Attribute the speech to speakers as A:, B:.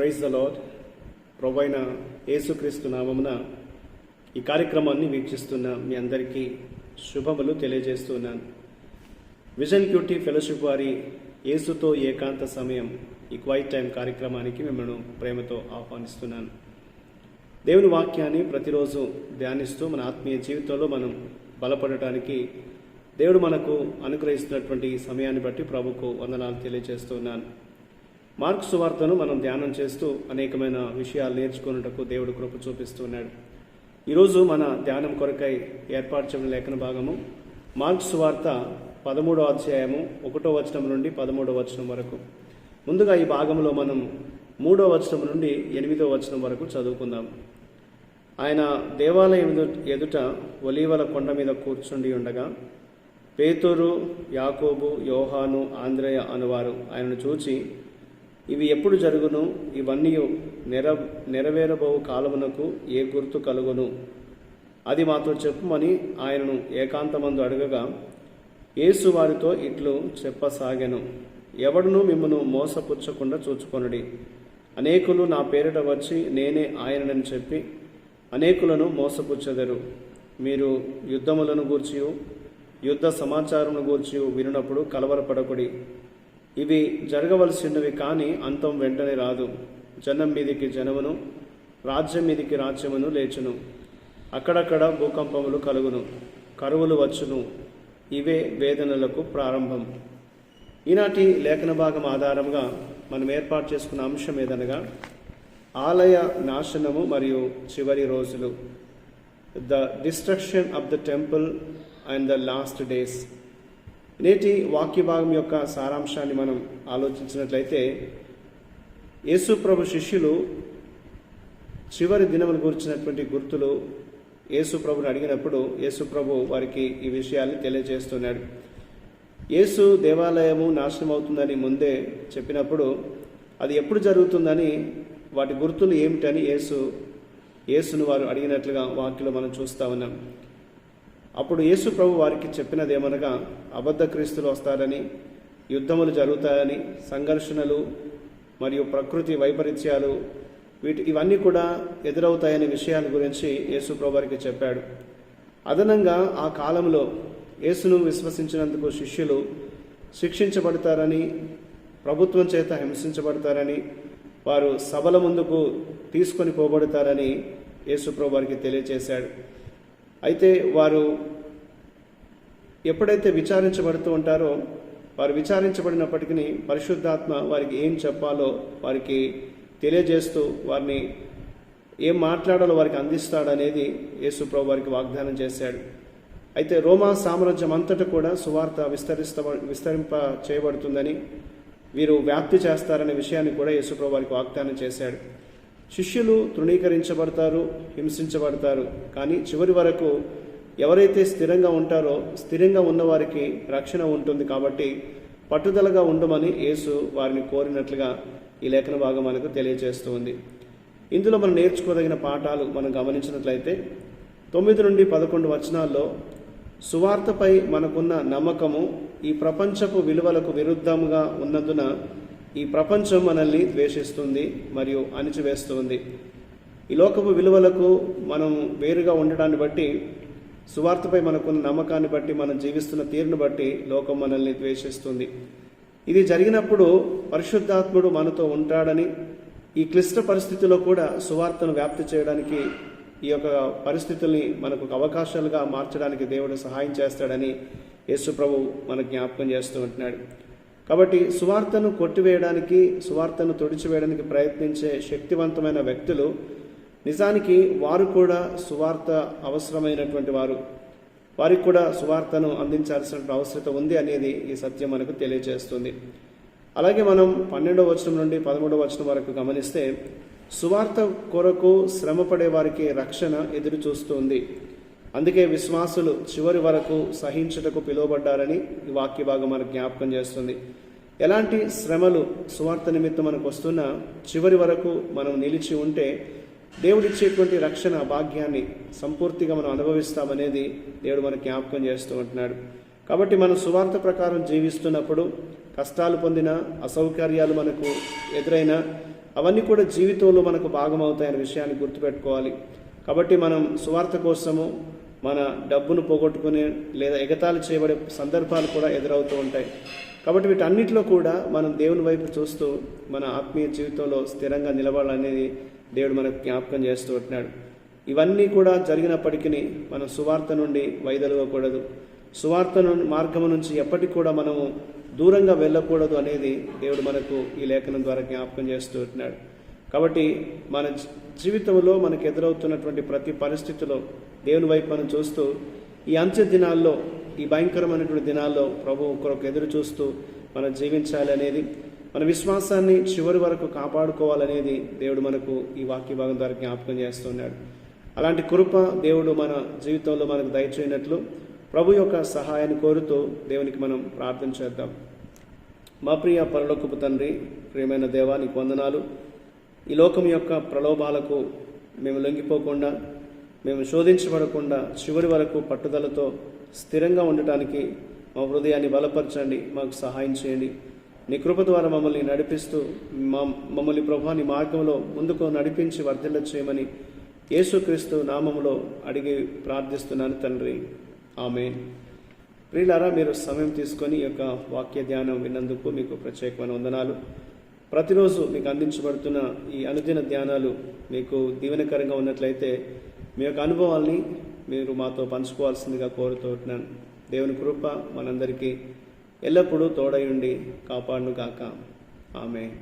A: Praise the lord. ప్రభువైన యేసుక్రీస్తు నామమున ఈ కార్యక్రమాన్ని వీక్షిస్తున్న మీ అందరికీ శుభములు తెలియజేస్తున్నాను. విజన్ క్యూటీ ఫెలోషిప్ వారి యేసుతో ఏకాంత సమయం ఈ క్వైట్ టైం కార్యక్రమానికి మిమ్మల్ని ప్రేమతో ఆహ్వానిస్తున్నాను. దేవుని వాక్యాన్ని ప్రతిరోజు ధ్యానిస్తూ మన ఆత్మీయ జీవితంలో మనం బలపడటానికి దేవుడు మనకు అనుగ్రహిస్తున్నటువంటి ఈ సమయాన్ని బట్టి ప్రభుకు వందనాలు తెలియజేస్తున్నాను. మార్కు సువార్తను మనం ధ్యానం చేస్తూ అనేకమైన విషయాలు నేర్చుకున్నటకు దేవుడు కృప చూపిస్తున్నాడు. ఈరోజు మన ధ్యానం కొరకై ఏర్పాటు చేయడం లేఖన భాగము మార్కు సువార్త 13వ అధ్యాయము 1వ వచనం నుండి 13వ వచనం వరకు. ముందుగా ఈ భాగంలో మనం 3వ వచనం నుండి 8వ వచనం వరకు చదువుకుందాం. ఆయన దేవాలయం ఎదుట ఒలీవల కొండ మీద కూర్చుండి ఉండగా పేతురు, యాకోబు, యోహాను, ఆంద్రేయ అనువారు ఆయనను చూచి, ఇవి ఎప్పుడు జరుగును? ఇవన్నీ నెరవేరబోవు కాలమునకు ఏ గుర్తు కలుగును? అది మాతో చెప్పుమని ఆయనను ఏకాంతమందు అడగగా, యేసు వారితో ఇట్లు చెప్పసాగెను, ఎవడును మిమ్మను మోసపుచ్చకుండా చూచుకొనుడి. అనేకులు నా పేరిట వచ్చి నేనే ఆయనని చెప్పి అనేకులను మోసపుచ్చెదరు. మీరు యుద్ధములను గూర్చియు యుద్ధ సమాచారమును గూర్చియు వినున్నప్పుడు కలవరపడకుడి. ఇవి జరగవలసినవి, కానీ అంతం వెంటనే రాదు. జనం మీదికి జనమును, రాజ్యం మీదికి రాజ్యమును లేచును. అక్కడక్కడ భూకంపములు కలుగును, కరువులు వచ్చును. ఇవే వేదనలకు ప్రారంభం. ఈనాటి లేఖన భాగం ఆధారంగా మనం ఏర్పాటు చేసుకున్న అంశం ఏదనగా ఆలయ నాశనము మరియు చివరి రోజులు, the destruction of the temple and the last days. నేటి వాక్య భాగం యొక్క సారాంశాన్ని మనం ఆలోచించినట్లయితే, యేసు ప్రభు శిష్యులు చివరి దినమును గురించినటువంటి గుర్తులు యేసు ప్రభుని అడిగినప్పుడు యేసు ప్రభు వారికి ఈ విషయాన్ని తెలియజేస్తున్నాడు. యేసు దేవాలయము నాశనం అవుతుందని ముందే చెప్పినప్పుడు అది ఎప్పుడు జరుగుతుందని, వాటి గుర్తులు ఏమిటని యేసును వారు అడిగినట్లుగా వాక్యలో మనం చూస్తూ ఉన్నాం. అప్పుడు యేసు ప్రభు వారికి చెప్పినదేమనగా, అబద్ధ క్రీస్తులు వస్తారని, యుద్ధములు జరుగుతాయని, సంఘర్షణలు మరియు ప్రకృతి వైపరీత్యాలు ఇవన్నీ కూడా ఎదురవుతాయనే విషయాల గురించి యేసు ప్రభు వారికి చెప్పాడు. అదనంగా ఆ కాలంలో యేసును విశ్వసించినందుకు శిష్యులు శిక్షించబడతారని, ప్రభుత్వం చేత హింసించబడతారని, వారు సభల ముందుకు తీసుకొని పోబడతారని యేసు ప్రభు వారికి తెలియజేశాడు. అయితే వారు ఎప్పుడైతే విచారించబడుతూ ఉంటారో, వారు విచారించబడినప్పటికీ పరిశుద్ధాత్మ వారికి ఏం చెప్పాలో వారికి తెలియజేస్తూ వారిని ఏం మాట్లాడాలో వారికి అందిస్తాడనేది యేసు ప్రభు వారికి వాగ్దానం చేశాడు. అయితే రోమా సామ్రాజ్యం అంతటా కూడా సువార్త విస్తరింప చేయబడుతుందని, వీరు వ్యాప్తి చేస్తారనే విషయాన్ని కూడా యేసు ప్రభు వారికి వాగ్దానం చేశాడు. శిష్యులు తృణీకరించబడతారు, హింసించబడతారు, కానీ చివరి వరకు ఎవరైతే స్థిరంగా ఉంటారో, స్థిరంగా ఉన్నవారికి రక్షణ ఉంటుంది. కాబట్టి పట్టుదలగా ఉండమని యేసు వారిని కోరినట్లుగా ఈ లేఖన భాగం మనకు తెలియజేస్తుంది. ఇందులో మనం నేర్చుకోదగిన పాఠాలు మనం గమనించినట్లయితే 9 నుండి 11 వచనాల్లో సువార్తపై మనకున్న నమ్మకము ఈ ప్రపంచపు విలువలకు విరుద్ధంగా ఉన్నందున ఈ ప్రపంచం మనల్ని ద్వేషిస్తుంది మరియు అణిచివేస్తుంది. ఈ లోకపు విలువలకు మనం వేరుగా ఉండడాన్ని బట్టి, సువార్తపై మనకున్న నమ్మకాన్ని బట్టి, మనం జీవిస్తున్న తీరును బట్టి లోకం మనల్ని ద్వేషిస్తుంది. ఇది జరిగినప్పుడు పరిశుద్ధాత్ముడు మనతో ఉంటాడని, ఈ క్లిష్ట పరిస్థితిలో కూడా సువార్తను వ్యాప్తి చేయడానికి, ఈ యొక్క పరిస్థితుల్ని మనకు అవకాశాలుగా మార్చడానికి దేవుడు సహాయం చేస్తాడని యేసు ప్రభు మనకు జ్ఞాపకం చేస్తూ ఉంటున్నాడు. కాబట్టి సువార్తను కొట్టివేయడానికి, సువార్తను తుడిచివేయడానికి ప్రయత్నించే శక్తివంతమైన వ్యక్తులు నిజానికి వారు కూడా సువార్త అవసరమైనటువంటి వారు, వారికి కూడా సువార్తను అందించాల్సిన అవసరత ఉంది అనేది ఈ సత్యం మనకు తెలియజేస్తుంది. అలాగే మనం 12వ వచనం నుండి 13వ వచనం వరకు గమనిస్తే, సువార్త కొరకు శ్రమపడే వారికి రక్షణ ఎదురు చూస్తుంది. అందుకే విశ్వాసులు చివరి వరకు సహించుటకు పిలువబడ్డారని ఈ వాక్య భాగం మనకు జ్ఞాపకం చేస్తుంది. ఎలాంటి శ్రమలు సువార్త నిమిత్తం మనకు వస్తున్నా చివరి వరకు మనం నిలిచి ఉంటే దేవుడిచ్చేటువంటి రక్షణ భాగ్యాన్ని సంపూర్తిగా మనం అనుభవిస్తామనేది దేవుడు మనకు జ్ఞాపకం చేస్తూ ఉంటున్నాడు. కాబట్టి మనం సువార్త ప్రకారం జీవిస్తున్నప్పుడు కష్టాలు పొందినా, అసౌకర్యాలు మనకు ఎదురైనా అవన్నీ కూడా జీవితంలో మనకు భాగమవుతాయనే విషయాన్ని గుర్తుపెట్టుకోవాలి. కాబట్టి మనం సువార్త కోసము మన డబ్బును పోగొట్టుకునే లేదా ఎగతాళి చేయబడే సందర్భాలు కూడా ఎదురవుతూ ఉంటాయి. కాబట్టి వీటన్నిటిలో కూడా మనం దేవుని వైపు చూస్తూ మన ఆత్మీయ జీవితంలో స్థిరంగా నిలబడాలనేది దేవుడు మనకు జ్ఞాపకం చేస్తూ ఉంటున్నాడు. ఇవన్నీ కూడా జరిగినప్పటికీ మనం సువార్త నుండి వైదొలగకూడదు. సువార్త మార్గము నుంచి ఎప్పటికి కూడా మనము దూరంగా వెళ్ళకూడదు అనేది దేవుడు మనకు ఈ లేఖనం ద్వారా జ్ఞాపకం చేస్తూ ఉంటున్నాడు. కాబట్టి మన జీవితంలో మనకు ఎదురవుతున్నటువంటి ప్రతి పరిస్థితిలో దేవుని వైపు మనం చూస్తూ ఈ అంత్య దినాల్లో, ఈ భయంకరమైనటువంటి దినాల్లో ప్రభు కొరకు ఎదురు చూస్తూ మనం జీవించాలి అనేది, మన విశ్వాసాన్ని చివరి వరకు కాపాడుకోవాలనేది దేవుడు మనకు ఈ వాక్య భాగం ద్వారా జ్ఞాపకం చేస్తున్నాడు. అలాంటి కృప దేవుడు మన జీవితంలో మనకు దయచేయనట్లు ప్రభు యొక్క సహాయాన్ని కోరుతూ దేవునికి మనం ప్రార్థన చేద్దాం. మా ప్రియ పరలోకపు తండ్రి, ప్రియమైన దేవా, నీకు వందనాలు. ఈ లోకం యొక్క ప్రలోభాలకు మేము లొంగిపోకుండా, మేము శోధించబడకుండా చివరి వరకు పట్టుదలతో స్థిరంగా ఉండటానికి మా హృదయాన్ని బలపరచండి, మాకు సహాయం చేయండి. నీ కృప ద్వారా మమ్మల్ని నడిపిస్తూ మమ్మల్ని ప్రభువా నీ మార్గంలో ముందుకు నడిపించి వర్ధిల్ల చేయమని యేసుక్రీస్తు నామములో అడిగి ప్రార్థిస్తున్నాను తండ్రి. ఆమేన్. ప్రియులారా, మీరు సమయం తీసుకొని ఈ యొక్క వాక్య ధ్యానం విన్నందుకు మీకు ప్రత్యేకమైన వందనాలు. ప్రతిరోజు మీకు అందించబడుతున్న ఈ అనుదిన ధ్యానాలు మీకు దీవెనకరంగా ఉన్నట్లయితే మీ యొక్క అనుభవాల్ని మీరు మాతో పంచుకోవాల్సిందిగా కోరుతూ ఉంటున్నాను. దేవుని కృప మనందరికీ ఎల్లప్పుడూ తోడై ఉండి కాపాడును గాక. ఆమేన్.